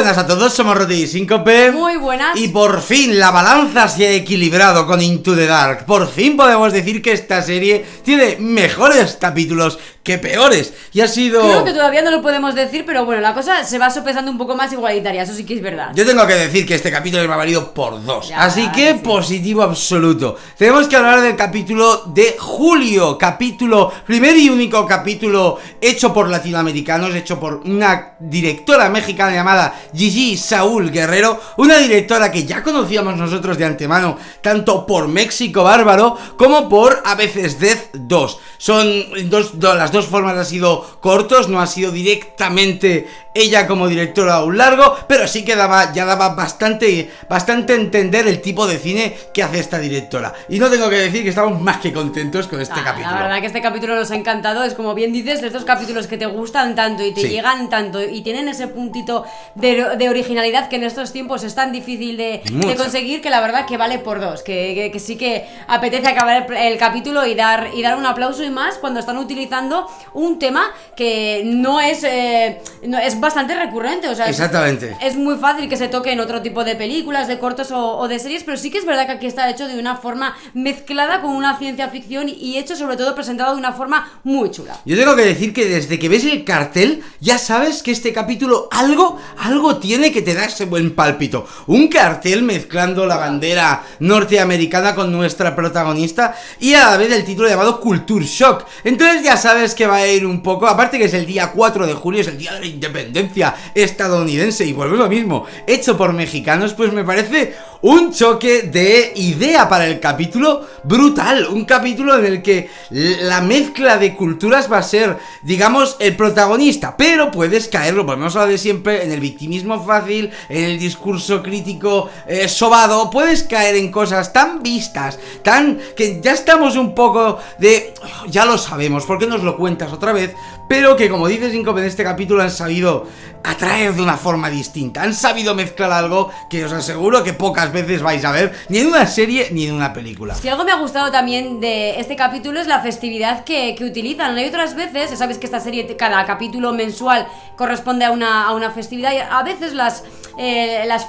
buenas a todos, somos Roti y Síncope. Muy buenas. Y por fin la balanza se ha equilibrado con Into the Dark. Por fin podemos decir que esta serie tiene mejores capítulos que peores. Y ha sido... Creo que todavía no lo podemos decir, pero bueno, la cosa se va sopesando un poco más igualitaria, eso sí que es verdad. Yo tengo que decir que este capítulo me ha valido por 2. Ya, así que sí. Positivo absoluto. Tenemos que hablar del capítulo de julio. Primer y único capítulo hecho por latinoamericanos, hecho por una directora mexicana llamada Gigi Saúl Guerrero. Una directora que ya conocíamos nosotros de antemano, tanto por México Bárbaro como por A veces Death 2. Son las dos formas han sido cortos, no ha sido directamente ella como directora a un largo, pero sí que daba bastante a entender el tipo de cine que hace esta directora. Y no tengo que decir que estamos más que contentos con este capítulo. La verdad que este capítulo nos ha encantado, es como bien dices, de estos capítulos que te gustan tanto y te llegan tanto y tienen ese puntito de originalidad que en estos tiempos es tan difícil de conseguir, que la verdad que vale por 2, que sí que apetece acabar el capítulo y dar un aplauso, y más cuando están utilizando un tema que no es bastante recurrente, o sea, exactamente. Es muy fácil que se toque en otro tipo de películas, de cortos o de series, pero sí que es verdad que aquí está hecho de una forma mezclada con una ciencia ficción y hecho sobre todo presentado de una forma muy chula. Yo tengo que decir que desde que ves el cartel ya sabes que este capítulo algo tiene que te da ese buen pálpito. Un cartel mezclando la bandera norteamericana con nuestra protagonista y a la vez el título llamado Culture Shock. Entonces ya sabes que va a ir un poco, aparte que es el día 4 de julio, es el día de la independencia estadounidense y vuelve lo mismo, hecho por mexicanos, pues me parece un choque de idea para el capítulo brutal. Un capítulo en el que la mezcla de culturas va a ser, digamos, el protagonista, pero puedes caer, lo volvemos a lo de siempre, en el victimismo fácil, en el discurso crítico sobado. Puedes caer en cosas tan vistas, que ya estamos un poco de... ya lo sabemos, ¿por qué nos lo cuentas otra vez? Pero que, como dices, Síncope, en este capítulo han sabido atraer de una forma distinta, han sabido mezclar algo que os aseguro que pocas veces vais a ver, ni en una serie ni en una película. Si algo me ha gustado también de este capítulo es la festividad que utilizan. Hay otras veces, sabes que esta serie, cada capítulo mensual corresponde a una festividad, y a veces las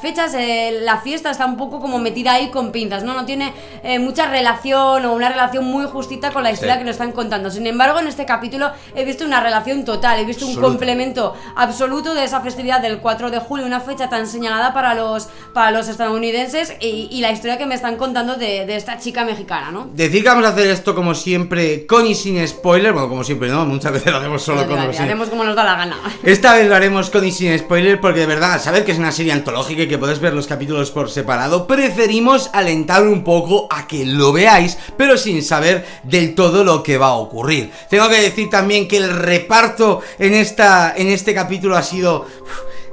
fechas, la fiesta está un poco como metida ahí con pinzas, no tiene mucha relación o una relación muy justita con la historia que nos están contando. Sin embargo, en este capítulo he visto una relación total, he visto un complemento absoluto de esa festividad del 4 de julio, una fecha tan señalada para los estadounidenses, y la historia que me están contando de esta chica mexicana, ¿no? Decir que vamos a hacer esto como siempre, con y sin spoiler. Bueno, como siempre, ¿no? Muchas veces lo hacemos solo con y sin. Haremos como nos da la gana. Esta vez lo haremos con y sin spoiler, porque de verdad, saber que es una serie antológica y que podéis ver los capítulos por separado, preferimos alentar un poco a que lo veáis, pero sin saber del todo lo que va a ocurrir. Tengo que decir también que el reparto en este capítulo ha sido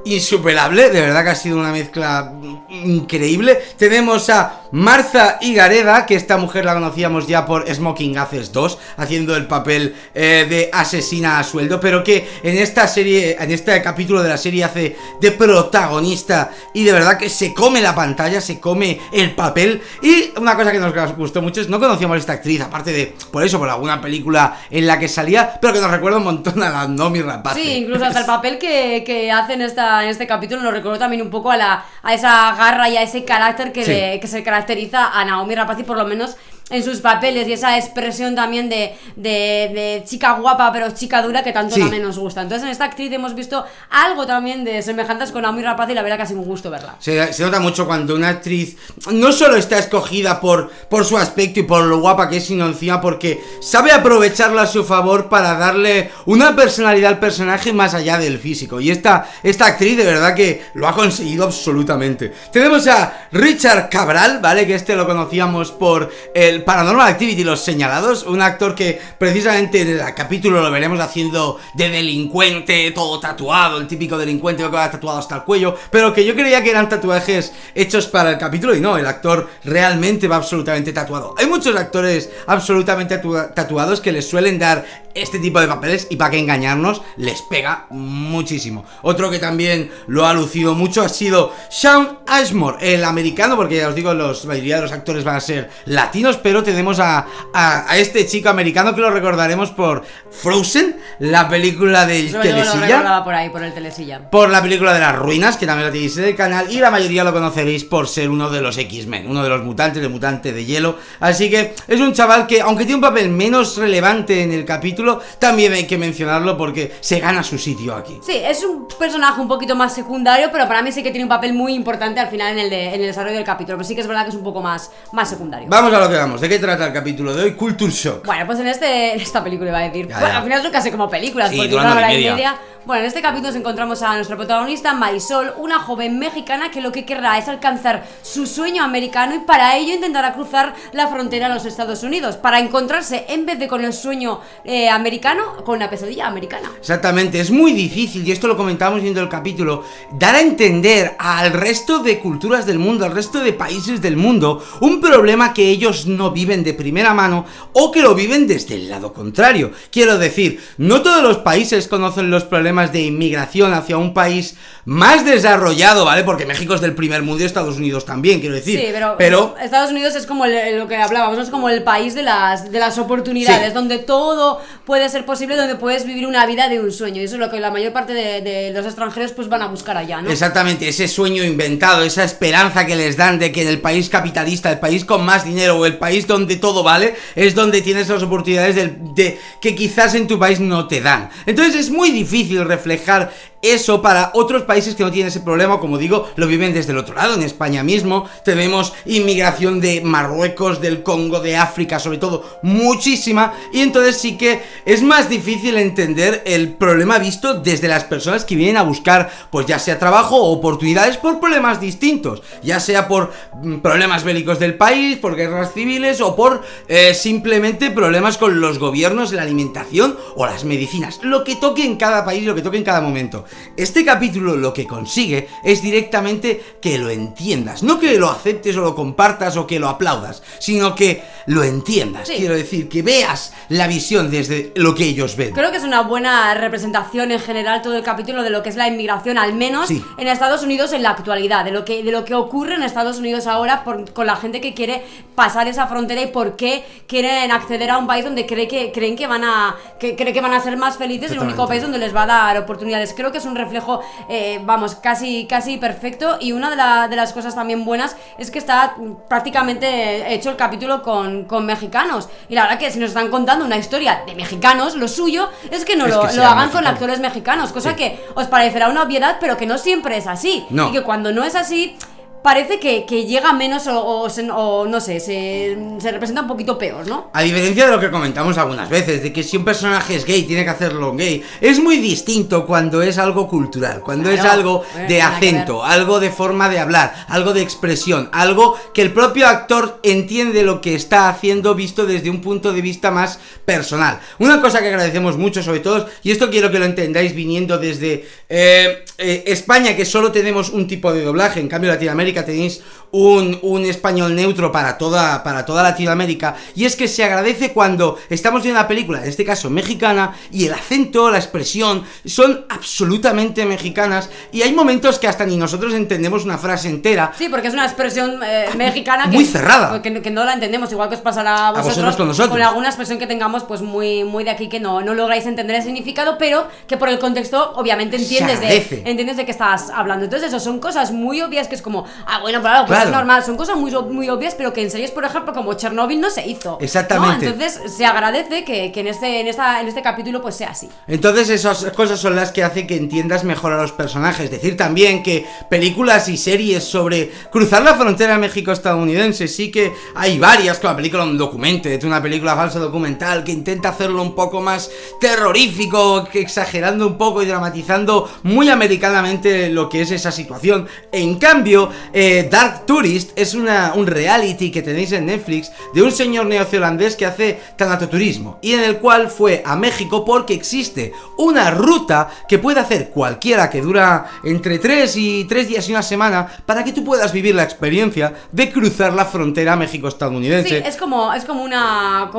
insuperable, de verdad que ha sido una mezcla increíble. Tenemos a Martha Higareda, que esta mujer la conocíamos ya por Smoking Aces 2, haciendo el papel de asesina a sueldo, pero que en esta serie, en este capítulo de la serie, hace de protagonista y de verdad que se come la pantalla, se come el papel. Y una cosa que nos gustó mucho es no conocíamos a esta actriz, aparte de por alguna película en la que salía, pero que nos recuerda un montón a la Noomi Rapace. Sí, incluso hasta el papel que hace en este capítulo nos recordó también un poco a esa garra y a ese carácter que se caracteriza a Noomi Rapace, por lo menos en sus papeles, y esa expresión también de chica guapa pero chica dura que tanto también nos gusta. Entonces en esta actriz hemos visto algo también de semejanzas con Noomi Rapace, y la verdad que ha sido un gusto verla. Se nota mucho cuando una actriz no solo está escogida por su aspecto y por lo guapa que es, sino encima porque sabe aprovecharlo a su favor para darle una personalidad al personaje más allá del físico. Y esta actriz de verdad que lo ha conseguido absolutamente. Tenemos a Richard Cabral, ¿vale? Que lo conocíamos por el Paranormal Activity, Los Señalados, un actor que precisamente en el capítulo lo veremos haciendo de delincuente, todo tatuado, el típico delincuente que va tatuado hasta el cuello, pero que yo creía que eran tatuajes hechos para el capítulo, y no, el actor realmente va absolutamente tatuado. Hay muchos actores absolutamente tatuados que les suelen dar este tipo de papeles, y para qué engañarnos, les pega muchísimo. Otro que también lo ha lucido mucho ha sido Sean Ashmore, el americano, porque ya os digo, la mayoría de los actores van a ser latinos, pero tenemos a este chico americano que lo recordaremos por Frozen, la película del telesilla. Lo recordaba por ahí, por el telesilla. Por la película de las ruinas, que también la tenéis en el canal, y la mayoría lo conoceréis por ser uno de los X-Men, uno de los mutantes, el mutante de hielo. Así que es un chaval que, aunque tiene un papel menos relevante en el capítulo, también hay que mencionarlo porque se gana su sitio aquí. Sí, es un personaje un poquito más secundario, pero para mí sí que tiene un papel muy importante al final en el desarrollo del capítulo. Pero sí que es verdad que es un poco más secundario. Vamos a lo que vamos. ¿De qué trata el capítulo de hoy? Culture Shock. Bueno, pues en esta película iba a decir. Bueno, al final son casi como películas, sí, porque dura 1 hora y media. media. Bueno, en este capítulo nos encontramos a nuestra protagonista, Marisol, una joven mexicana que lo que querrá es alcanzar su sueño americano y para ello intentará cruzar la frontera a los Estados Unidos, para encontrarse, en vez de con el sueño americano, con una pesadilla americana. Exactamente, es muy difícil, y esto lo comentábamos viendo el capítulo, dar a entender al resto de culturas del mundo, al resto de países del mundo, un problema que ellos no viven de primera mano o que lo viven desde el lado contrario. Quiero decir, no todos los países conocen los problemas de inmigración hacia un país más desarrollado, ¿vale? Porque México es del primer mundo y Estados Unidos también, quiero decir. Sí, pero Estados Unidos es como lo que hablábamos, ¿no? Es como el país de las oportunidades, sí, donde todo puede ser posible, donde puedes vivir una vida de un sueño. Y eso es lo que la mayor parte de los extranjeros pues van a buscar allá, ¿no? Exactamente, ese sueño inventado, esa esperanza que les dan de que en el país capitalista, el país con más dinero o el país donde todo vale, es donde tienes las oportunidades que quizás en tu país no te dan. Entonces es muy difícil reflejar eso para otros países que no tienen ese problema, como digo, lo viven desde el otro lado. En España mismo tenemos inmigración de Marruecos, del Congo, de África, sobre todo, muchísima, y entonces sí que es más difícil entender el problema visto desde las personas que vienen a buscar, pues ya sea trabajo o oportunidades por problemas distintos, ya sea por problemas bélicos del país, por guerras civiles o por simplemente problemas con los gobiernos, la alimentación o las medicinas, lo que toque en cada país, lo que toque en cada momento. Este capítulo lo que consigue es directamente que lo entiendas, no que lo aceptes o lo compartas o que lo aplaudas, sino que lo entiendas, sí. Quiero decir, que veas la visión desde lo que ellos ven. Creo que es una buena representación en general todo el capítulo de lo que es la inmigración, al menos sí, en Estados Unidos en la actualidad, de lo que ocurre en Estados Unidos ahora con la gente que quiere pasar esa frontera y por qué quieren acceder a un país donde creen que van a ser más felices, el único país donde les va a dar oportunidades. Creo que es un reflejo, casi perfecto, y una de las cosas también buenas es que está prácticamente hecho el capítulo con mexicanos, y la verdad que si nos están contando una historia de mexicanos, lo suyo es que lo hagan con actores mexicanos, cosa sí, que os parecerá una obviedad, pero que no siempre es así, no. Y que cuando no es así parece que llega menos o no sé, se representa un poquito peor, ¿no? A diferencia de lo que comentamos algunas veces, de que si un personaje es gay, tiene que hacerlo gay, es muy distinto cuando es algo cultural, cuando es algo de acento, algo de forma de hablar, algo de expresión, algo que el propio actor entiende lo que está haciendo visto desde un punto de vista más personal. Una cosa que agradecemos mucho sobre todo, y esto quiero que lo entendáis viniendo desde España, que solo tenemos un tipo de doblaje, en cambio Latinoamérica tenéis un español neutro para toda Latinoamérica, y es que se agradece cuando estamos viendo una película, en este caso mexicana, y el acento, la expresión son absolutamente mexicanas, y hay momentos que hasta ni nosotros entendemos una frase entera. Sí, porque es una expresión mexicana muy cerrada, que no la entendemos, igual que os pasará a vosotros con nosotros, con alguna expresión que tengamos pues muy de aquí que no lográis entender el significado, pero que por el contexto obviamente entiendes de qué estás hablando. Entonces eso son cosas muy obvias que es como, bueno, claro, pues es normal, son cosas muy obvias, pero que en series, por ejemplo, como Chernobyl no se hizo. Exactamente. ¿No? Entonces se agradece que en este capítulo pues sea así. Entonces esas cosas son las que hacen que entiendas mejor a los personajes. Decir también que películas y series sobre cruzar la frontera México-estadounidense, sí que hay varias, como la película Un Documented, una película falsa documental que intenta hacerlo un poco más terrorífico, exagerando un poco y dramatizando muy americanamente lo que es esa situación. En cambio, Dark Tourist es un reality que tenéis en Netflix de un señor neozelandés que hace tanatoturismo, y en el cual fue a México porque existe una ruta que puede hacer cualquiera, que dura entre 3 días y una semana, para que tú puedas vivir la experiencia de cruzar la frontera México-estadounidense. Sí, es como una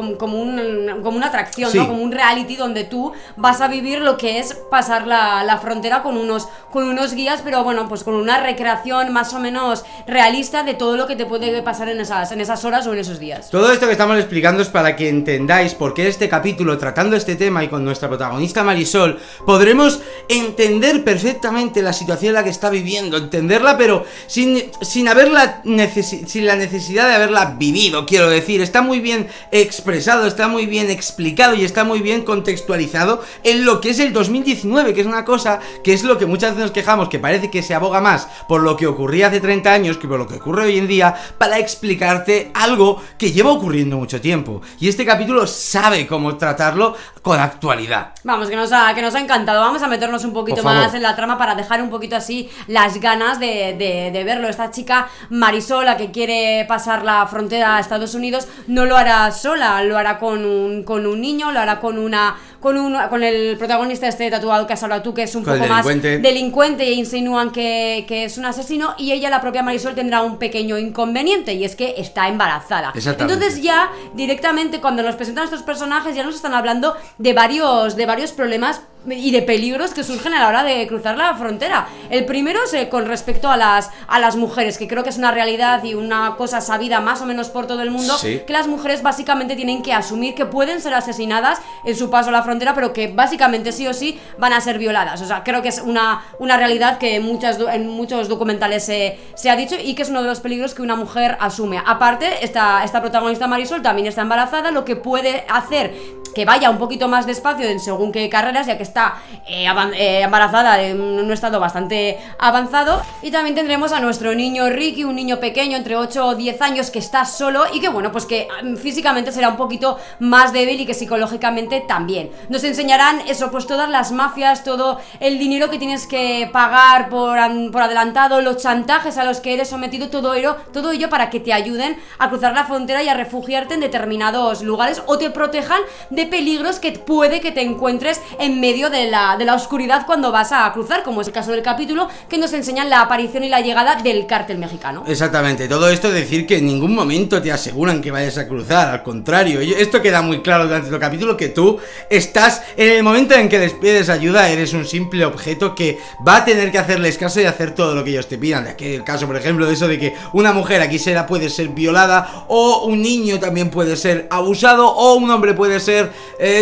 atracción, sí, ¿no? Como un reality donde tú vas a vivir lo que es pasar la frontera con unos guías, pero bueno, pues con una recreación más o menos menos realista de todo lo que te puede pasar en esas horas o en esos días. Todo esto que estamos explicando es para que entendáis por qué este capítulo, tratando este tema y con nuestra protagonista Marisol, podremos entender perfectamente la situación en la que está viviendo, entenderla, pero sin la necesidad de haberla vivido, quiero decir. Está muy bien expresado, está muy bien explicado y está muy bien contextualizado en lo que es el 2019, que es una cosa que es lo que muchas veces nos quejamos, que parece que se aboga más por lo que ocurría hace 30 años que por lo que ocurre hoy en día, para explicarte algo que lleva ocurriendo mucho tiempo. Y este capítulo sabe cómo tratarlo con actualidad. Vamos, que nos ha encantado. Vamos a meternos un poquito más en la trama para dejar un poquito así las ganas de verlo. Esta chica Marisol, la que quiere pasar la frontera a Estados Unidos, no lo hará sola, lo hará con un niño, lo hará con el protagonista este tatuado que has hablado tú, que es un poco más delincuente e insinúan que es un asesino, y ella, la propia Marisol, tendrá un pequeño inconveniente, y es que está embarazada. Entonces ya directamente cuando nos presentan estos personajes ya nos están hablando de varios problemas y de peligros que surgen a la hora de cruzar la frontera. El primero es con respecto a las mujeres, que creo que es una realidad y una cosa sabida más o menos por todo el mundo, que las mujeres básicamente tienen que asumir que pueden ser asesinadas en su paso a la frontera, pero que básicamente sí o sí van a ser violadas. O sea, creo que es una realidad que en muchos documentales se ha dicho, y que es uno de los peligros que una mujer asume. Aparte, esta protagonista Marisol también está embarazada, lo que puede hacer que vaya un poquito más despacio en según qué carreras, ya que está embarazada en un estado bastante avanzado. Y también tendremos a nuestro niño Ricky, un niño pequeño entre 8 o 10 años que está solo y que bueno, pues que físicamente será un poquito más débil y que psicológicamente también. Nos enseñarán eso, pues todas las mafias, todo el dinero que tienes que pagar por adelantado, los chantajes a los que eres sometido, todo ello para que te ayuden a cruzar la frontera y a refugiarte en determinados lugares o te protejan de peligros que puede que te encuentres en medio de la oscuridad cuando vas a cruzar, como es el caso del capítulo, que nos enseñan la aparición y la llegada del cártel mexicano. Exactamente, todo esto es decir que en ningún momento te aseguran que vayas a cruzar, al contrario, esto queda muy claro durante el capítulo, que tú estás en el momento en que les pides ayuda, eres un simple objeto que va a tener que hacerles caso y hacer todo lo que ellos te pidan. De aquí el caso, por ejemplo, de eso de que una mujer aquí puede ser violada, o un niño también puede ser abusado, o un hombre puede ser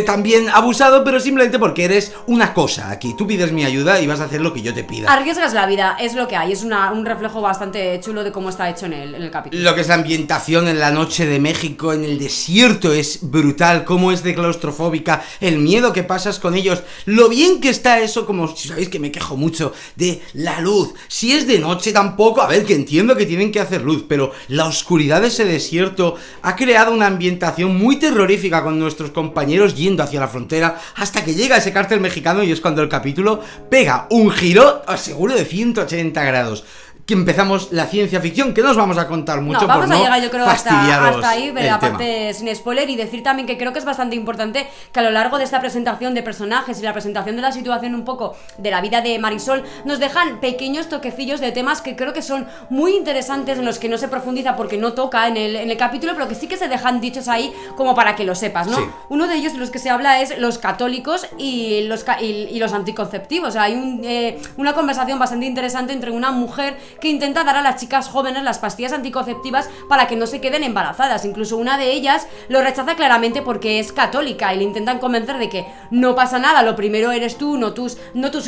también abusado, pero simplemente porque eres una cosa aquí. Tú pides mi ayuda y vas a hacer lo que yo te pida. Arriesgas la vida, es lo que hay. Es un reflejo bastante chulo de cómo está hecho en el capítulo. Lo que es la ambientación en la noche de México, en el desierto, es brutal. Cómo es de claustrofóbica, el miedo que pasas con ellos, lo bien que está eso, como si sabéis que me quejo mucho de la luz. Si es de noche tampoco, a ver, que entiendo que tienen que hacer luz, pero la oscuridad de ese desierto ha creado una ambientación muy terrorífica con nuestros compañeros yendo hacia la frontera hasta que llega ese cártel mexicano, y es cuando el capítulo pega un giro, seguro, de 180 grados. Que empezamos la ciencia ficción, que no os vamos a contar mucho, vamos a llegar, yo creo, hasta ahí, pero aparte tema. Sin spoiler, y decir también que creo que es bastante importante que a lo largo de esta presentación de personajes y la presentación de la situación un poco de la vida de Marisol, nos dejan pequeños toquecillos de temas que creo que son muy interesantes, en los que no se profundiza porque no toca en el capítulo, pero que sí que se dejan dichos ahí como para que lo sepas, ¿no? Sí. Uno de ellos de los que se habla es los católicos y los anticonceptivos. O sea, hay una conversación bastante interesante entre una mujer que intenta dar a las chicas jóvenes las pastillas anticonceptivas para que no se queden embarazadas. Incluso una de ellas lo rechaza claramente porque es católica y le intentan convencer de que no pasa nada, lo primero eres tú, no tus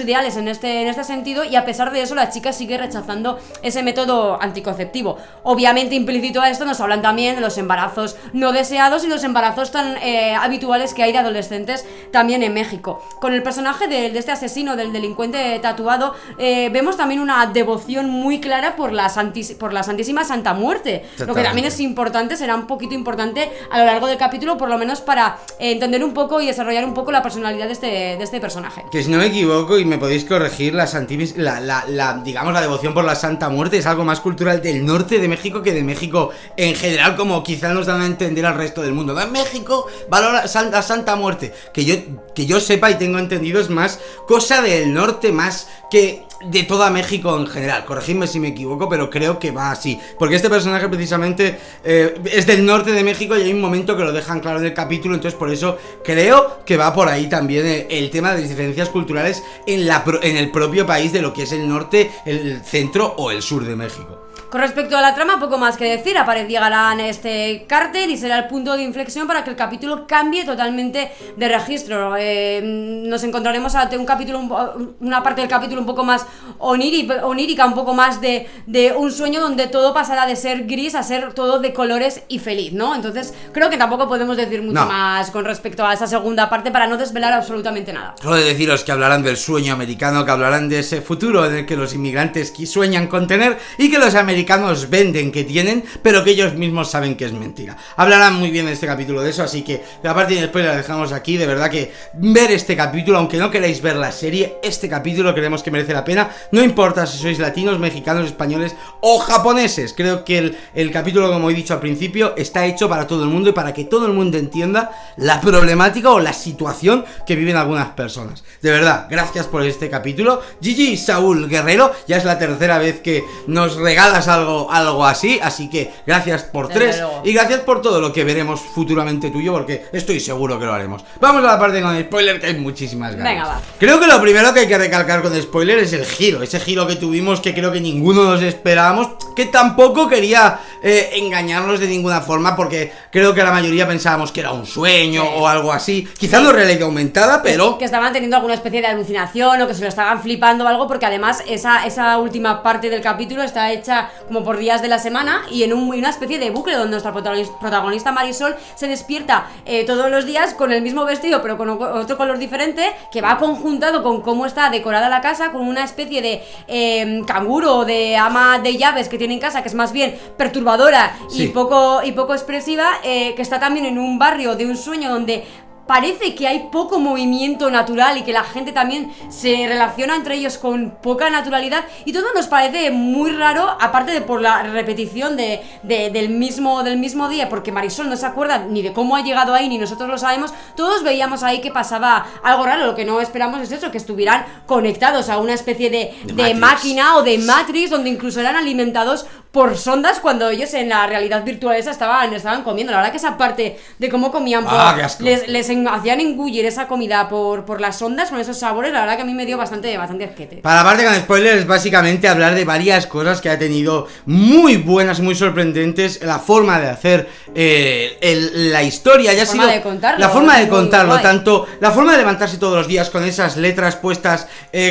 ideales en este sentido, y a pesar de eso la chica sigue rechazando ese método anticonceptivo. Obviamente, implícito a esto nos hablan también de los embarazos no deseados y los embarazos tan habituales que hay de adolescentes también en México. Con el personaje de este asesino, del delincuente tatuado, vemos también una devoción muy clara por la Santísima Santa Muerte, lo que también es importante, será un poquito importante a lo largo del capítulo, por lo menos para entender un poco y desarrollar un poco la personalidad de este personaje. Que si no me equivoco, y me podéis corregir, la devoción por la Santa Muerte es algo más cultural del norte de México que de México en general, como quizás nos dan a entender al resto del mundo. En México valora la Santa Muerte, que yo sepa y tengo entendido, es más cosa del norte más que de toda México en general. Corregidme si me equivoco, pero creo que va así, porque este personaje precisamente es del norte de México y hay un momento que lo dejan claro en el capítulo, entonces por eso creo que va por ahí también el tema de las diferencias culturales en el propio país de lo que es el norte, el centro o el sur de México. Con respecto a la trama, poco más que decir. Llegarán este cártel y será el punto de inflexión para que el capítulo cambie totalmente de registro. Nos encontraremos ante un capítulo, una parte del capítulo un poco más onírica, un poco más de un sueño donde todo pasará de ser gris a ser todo de colores y feliz, ¿no? Entonces creo que tampoco podemos decir mucho más con respecto a esa segunda parte para no desvelar absolutamente nada. Solo de deciros que hablarán del sueño americano, que hablarán de ese futuro en el que los inmigrantes sueñan con tener y que los americanos venden que tienen, pero que ellos mismos saben que es mentira. Hablarán muy bien en este capítulo de eso, así que aparte y después la dejamos aquí. De verdad que ver este capítulo, aunque no queráis ver la serie, este capítulo creemos que merece la pena. No importa si sois latinos, mexicanos, españoles o japoneses. Creo que el capítulo, como he dicho al principio, está hecho para todo el mundo y para que todo el mundo entienda la problemática o la situación que viven algunas personas. De verdad, gracias por este capítulo. Gigi Saúl Guerrero, ya es la tercera vez que nos regalas algo así que gracias por 3 y gracias por todo lo que veremos futuramente tuyo, porque estoy seguro que lo haremos. Vamos a la parte con spoiler, que hay muchísimas ganas. Venga, va. Creo que lo primero que hay que recalcar con spoiler es el giro, ese giro que tuvimos, que creo que ninguno nos esperábamos, que tampoco quería engañarnos de ninguna forma, porque creo que la mayoría pensábamos que era un sueño o algo así, quizás no realidad aumentada, pero que estaban teniendo alguna especie de alucinación o que se lo estaban flipando o algo, porque además esa última parte del capítulo está hecha como por días de la semana y en una especie de bucle donde nuestra protagonista Marisol se despierta todos los días con el mismo vestido pero con otro color diferente, que va conjuntado con cómo está decorada la casa, con una especie de canguro o de ama de llaves que tiene en casa, que es más bien perturbadora y poco expresiva, que está también en un barrio de un sueño donde parece que hay poco movimiento natural y que la gente también se relaciona entre ellos con poca naturalidad, y todo nos parece muy raro, aparte de por la repetición del mismo día, porque Marisol no se acuerda ni de cómo ha llegado ahí, ni nosotros lo sabemos. Todos veíamos ahí que pasaba algo raro. Lo que no esperamos es eso, que estuvieran conectados a una especie de máquina o de Matrix, donde incluso eran alimentados por sondas cuando ellos en la realidad virtual esa estaban comiendo. La verdad que esa parte de cómo comían les hacían engullir esa comida por las ondas con esos sabores, la verdad que a mí me dio bastante asquete. Para la parte con spoilers, básicamente hablar de varias cosas que ha tenido muy buenas, muy sorprendentes. La forma de hacer la historia, ya ha sido la forma de contarlo, tanto la forma de levantarse todos los días con esas letras puestas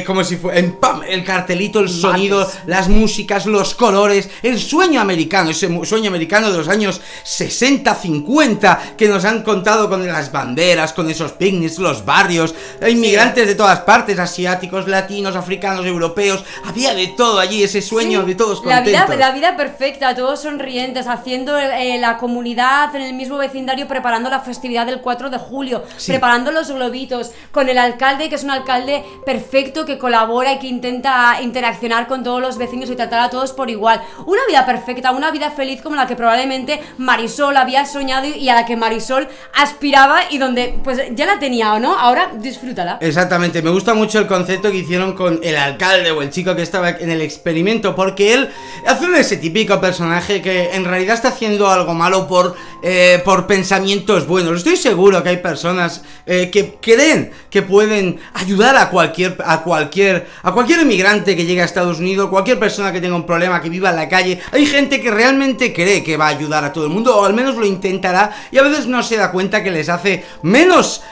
como si fuera el cartelito, el sonido, las músicas, los colores, el sueño americano, ese sueño americano de los años 60, 50, que nos han contado con las banderas, con esos picnics, los barrios, inmigrantes de todas partes, asiáticos, latinos, africanos, europeos, había de todo allí, ese sueño de todos contentos. La vida perfecta, todos sonrientes, haciendo la comunidad en el mismo vecindario, preparando la festividad del 4 de julio, preparando los globitos, con el alcalde, que es un alcalde perfecto, que colabora y que intenta interaccionar con todos los vecinos y tratar a todos por igual. Una vida perfecta, una vida feliz como la que probablemente Marisol había soñado y a la que Marisol aspiraba, y donde pues ya la tenía, ¿o no? Ahora disfrútala. Exactamente, me gusta mucho el concepto que hicieron con el alcalde o el chico que estaba en el experimento, porque él hace ese típico personaje que en realidad está haciendo algo malo por pensamientos buenos. Estoy seguro que hay personas que creen que pueden ayudar a cualquier inmigrante que llegue a Estados Unidos, cualquier persona que tenga un problema, que viva en la calle. Hay gente que realmente cree que va a ayudar a todo el mundo, o al menos lo intentará, y a veces no se da cuenta que les hace menos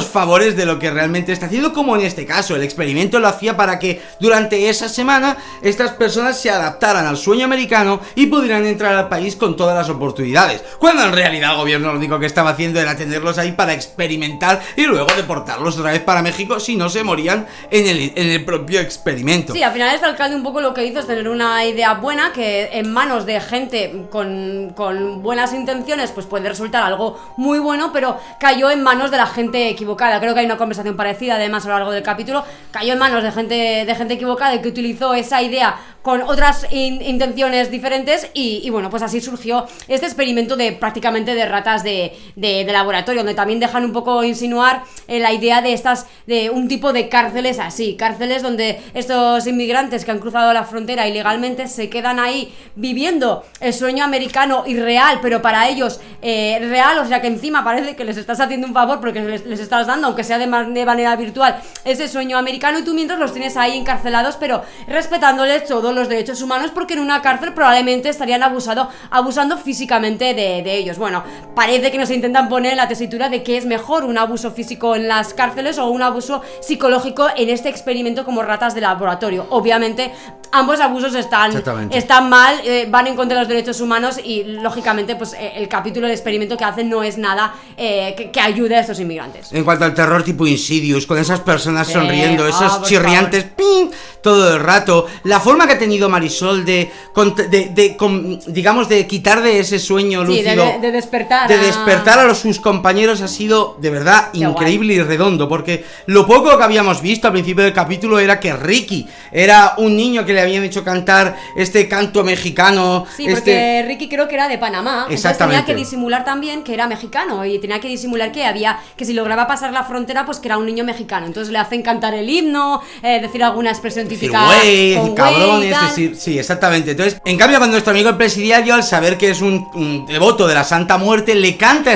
favores de lo que realmente está haciendo, como en este caso. El experimento lo hacía para que durante esa semana estas personas se adaptaran al sueño americano y pudieran entrar al país con todas las oportunidades, cuando en realidad el gobierno lo único que estaba haciendo era tenerlos ahí para experimentar y luego deportarlos otra vez para México si no se morían en el propio experimento. Sí, al final este alcalde un poco lo que hizo es tener una idea buena, que en manos de gente con buenas intenciones pues puede resultar algo muy bueno, pero cayó en manos de la gente equivocada. Creo que hay una conversación parecida además a lo largo del capítulo. Cayó en manos de gente equivocada, y que utilizó esa idea con otras intenciones diferentes, y bueno, pues así surgió este experimento prácticamente de ratas de laboratorio, donde también dejan un poco insinuar la idea de un tipo de cárceles así, cárceles donde estos inmigrantes que han cruzado la frontera ilegalmente se quedan ahí viviendo el sueño americano irreal, pero para ellos real, o sea que encima parece que les estás haciendo un favor porque les estás dando, aunque sea de manera virtual, ese sueño americano, y tú mientras los tienes ahí encarcelados, pero respetándoles todo todos los derechos humanos, porque en una cárcel probablemente estarían abusando físicamente de ellos. Bueno, parece que nos intentan poner la tesitura de que es mejor un abuso físico en las cárceles o un abuso psicológico en este experimento como ratas de laboratorio. Obviamente ambos abusos están mal, van en contra de los derechos humanos y lógicamente pues el capítulo del experimento que hacen no es nada que ayude a estos inmigrantes. En cuanto al terror tipo Insidious, con esas personas sonriendo, esos chirriantes ¡ping! Todo el rato, la forma que ha tenido Marisol digamos de quitar de ese sueño lúcido, de despertar a sus compañeros ha sido de verdad increíble y redondo, porque lo poco que habíamos visto al principio del capítulo era que Ricky era un niño que le habían hecho cantar este canto mexicano. Sí, porque Ricky creo que era de Panamá, entonces tenía que disimular también que era mexicano y tenía que disimular que si lograba pasar la frontera pues que era un niño mexicano, entonces le hacen cantar el himno, decir alguna expresión típica, decir cabrones, sí, exactamente. Entonces, en cambio, cuando nuestro amigo el presidiario, al saber que es un devoto de la Santa Muerte, le canta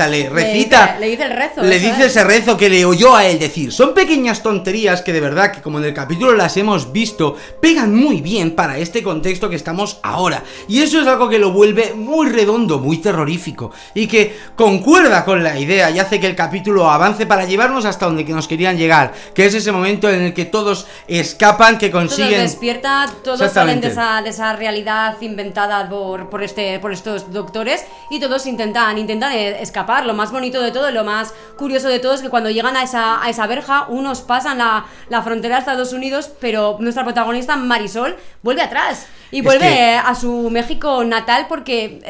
le recita, le dice el rezo, le dice ese rezo que le oyó a él decir. Son pequeñas tonterías que de verdad, que como en el capítulo las hemos visto, pegan muy bien para este contexto que estamos ahora, y eso es algo que lo vuelve muy redondo, muy terrorífico, y que concuerda con la idea y hace que el capítulo avance para llevarnos hasta donde nos querían llegar, que es ese momento en el que todos escapan, que consiguen... Todos despierta, todos salen de esa realidad inventada por estos doctores, y todos intentan escapar. Lo más bonito de todo, lo más curioso de todo es que cuando llegan a esa verja, unos pasan la frontera de Estados Unidos, pero nuestra protagonista Marisol vuelve atrás y vuelve a su México natal, porque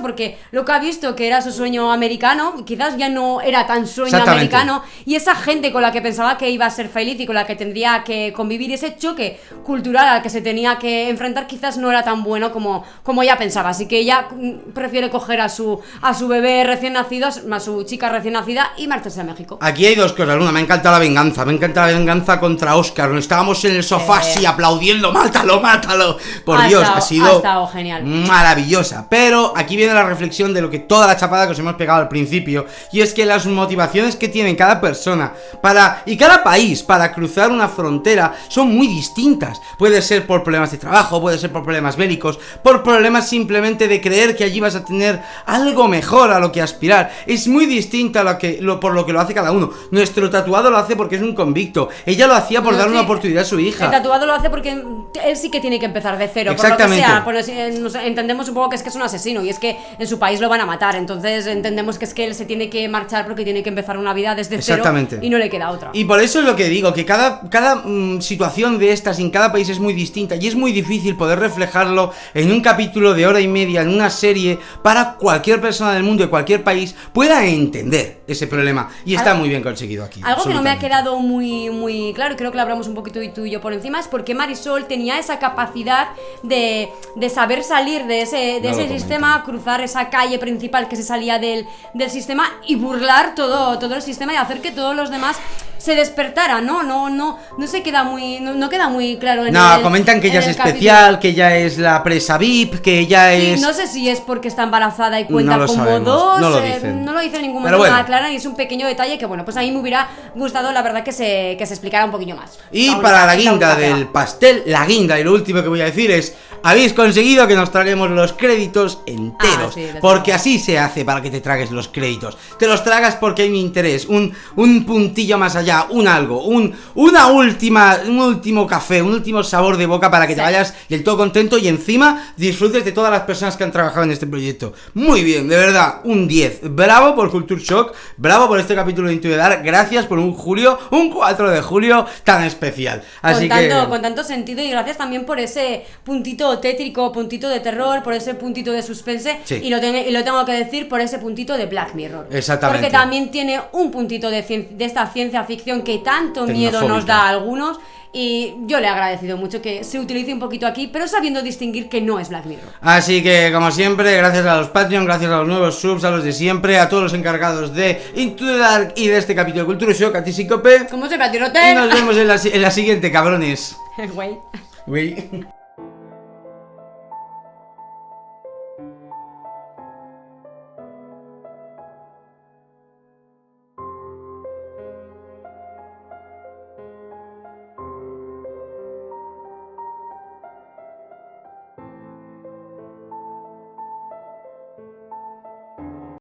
porque lo que ha visto que era su sueño americano, quizás ya no era tan sueño americano, y esa gente con la que pensaba que iba a ser feliz y con la que tendría que convivir, ese choque cultural al que se tenía que enfrentar, quizás no era tan bueno como ella pensaba, así que ella prefiere coger a su bebé recién nacido, a su chica recién nacida, y marcharse a México. Aquí hay dos cosas. Una, me encanta la venganza contra Oscar. Estábamos en el sofá así aplaudiendo, mátalo, por Dios, ha estado genial, maravillosa. Pero aquí viene la reflexión de lo que toda la chapada que os hemos pegado al principio, y es que las motivaciones que tiene cada persona y cada país para cruzar una frontera son muy distintas. Puede ser por problemas de trabajo, puede ser por problemas bélicos, por problemas simplemente de creer que allí vas a tener algo mejor a lo que aspirar. Es muy distinta por lo que lo hace cada uno. Nuestro tatuado lo hace porque es un convicto, ella lo hacía por dar una oportunidad a su hija. El tatuado lo hace porque él sí que tiene que empezar de cero. Exactamente. Por lo que sea, entendemos un poco que es un asesino, y es que en su país lo van a matar, entonces entendemos que es que él se tiene que marchar porque tiene que empezar una vida desde cero y no le queda otra. Y por eso es lo que digo, que cada situación de estas en cada país es muy distinta, y es muy difícil poder reflejarlo en un capítulo de hora y media, en una serie, para cualquier persona del mundo de cualquier país pueda entender ese problema, y está muy bien conseguido aquí. Algo que no me ha quedado muy claro, y creo que lo hablamos un poquito tú y yo por encima, es porque Marisol tenía esa capacidad de saber salir de ese sistema, cruzar esa calle principal que se salía del sistema y burlar todo el sistema y hacer que todos los demás se despertaran, no se queda no queda muy claro comentan que ella es especial, que ella es la presa VIP, que ella es... No sé si es porque está embarazada y cuenta como dos, no lo dicen. No lo dicen en ningún momento, nada claro, y es un pequeño detalle que pues a mí me hubiera gustado, la verdad, que se explicara un poquillo más. Y para la guinda del pastel, la guinda, y lo último que voy a decir es: habéis conseguido que nos traguemos los créditos enteros, porque así se hace para que te tragues los créditos. Te los tragas porque hay un interés, un puntillo más allá, un último café, un último sabor de boca para que te vayas del todo contento y encima disfrutes de todas las personas que han trabajado en este proyecto. Muy bien, de verdad, un 10. Bravo por Culture Shock, bravo por este capítulo de Into the Dark, gracias por un 4 de julio tan especial. Así con tanto sentido, y gracias también por ese puntito tétrico, puntito de terror, por ese puntito de suspense, y lo tengo que decir, por ese puntito de Black Mirror. Exactamente. Porque también tiene un puntito de esta ciencia ficción que tanto miedo nos da a algunos, y yo le he agradecido mucho que se utilice un poquito aquí, pero sabiendo distinguir que no es Black Mirror. Así que, como siempre, gracias a los Patreon, gracias a los nuevos subs, a los de siempre, a todos los encargados de Into the Dark y de este capítulo de Culture Shock, a ti Psicope. Como siempre, a ti, Rote. Y nos vemos en la siguiente, cabrones. Güey.